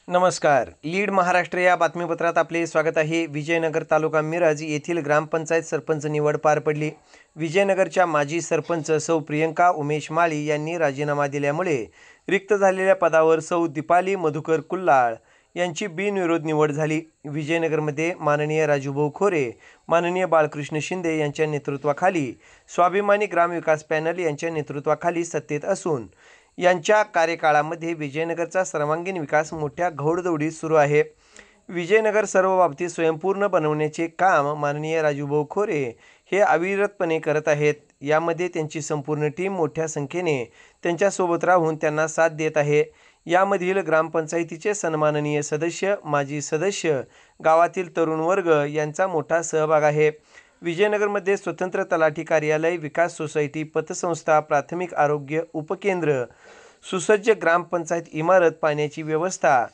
नमस्कार. लीड महाराष्ट्र या बातमीपत्रात आपले स्वागत आहे. विजयनगर तालुका मिरज येथील ग्रामपंचायत सरपंच निवड पार पडली. विजयनगरच्या माजी सरपंच सौ प्रियंका उमेश माळी यांनी राजीनामा दिल्यामुळे रिक्त झालेल्या पदावर सौ दीपाली मधुकर कुल्लाळ यांची बिनविरोध निवड झाली. विजयनगरमध्ये माननीय राजूभाऊ खोरे, माननीय बाळकृष्ण शिंदे यांच्या नेतृत्वाखाली स्वाभिमानी ग्रामविकास पॅनल यांच्या नेतृत्वाखाली सत्तेत असून यांच्या कार्यकाळामध्ये विजयनगरचा सर्वांगीण विकास मोठ्या घौडदौडीत सुरू आहे. विजयनगर सर्व बाबतीत स्वयंपूर्ण बनवण्याचे काम माननीय राजूभाऊ खोरे हे अविरतपणे करत आहेत. यामध्ये त्यांची संपूर्ण टीम मोठ्या संख्येने त्यांच्यासोबत राहून त्यांना साथ देत आहे. यामधील ग्रामपंचायतीचे सन्माननीय सदस्य, माजी सदस्य, गावातील तरुण वर्ग यांचा मोठा सहभाग आहे. विजयनगरमध्ये स्वतंत्र तलाठी कार्यालय, विकास सोसायटी, पतसंस्था, प्राथमिक आरोग्य उपकेंद्र, सुसज्ज ग्रामपंचायत इमारत, पाण्याची व्यवस्था,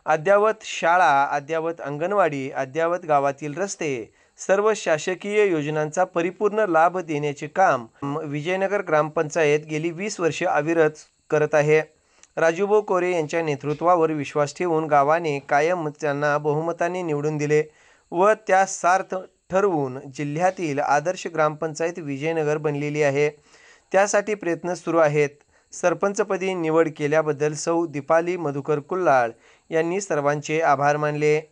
अद्ययावत शाळा, अद्ययावत अंगणवाडी, अद्ययावत गावातील रस्ते, सर्व शासकीय योजनांचा परिपूर्ण लाभ देण्याचे काम विजयनगर ग्रामपंचायत गेली 20 वर्षे अविरत करत आहे. राजूभाऊ खोरे यांच्या नेतृत्वावर विश्वास ठेवून गावाने कायम त्यांना बहुमताने निवडून दिले व त्या सार्थ ठरवून जिल्ह्यातील आदर्श ग्रामपंचायत विजयनगर बनलेली आहे. त्यासाठी प्रयत्न सुरू आहेत. सरपंचपदी निवड केल्याबद्दल सौ दीपाली मधुकर कुल्लाळ यांनी सर्वांचे आभार मानले.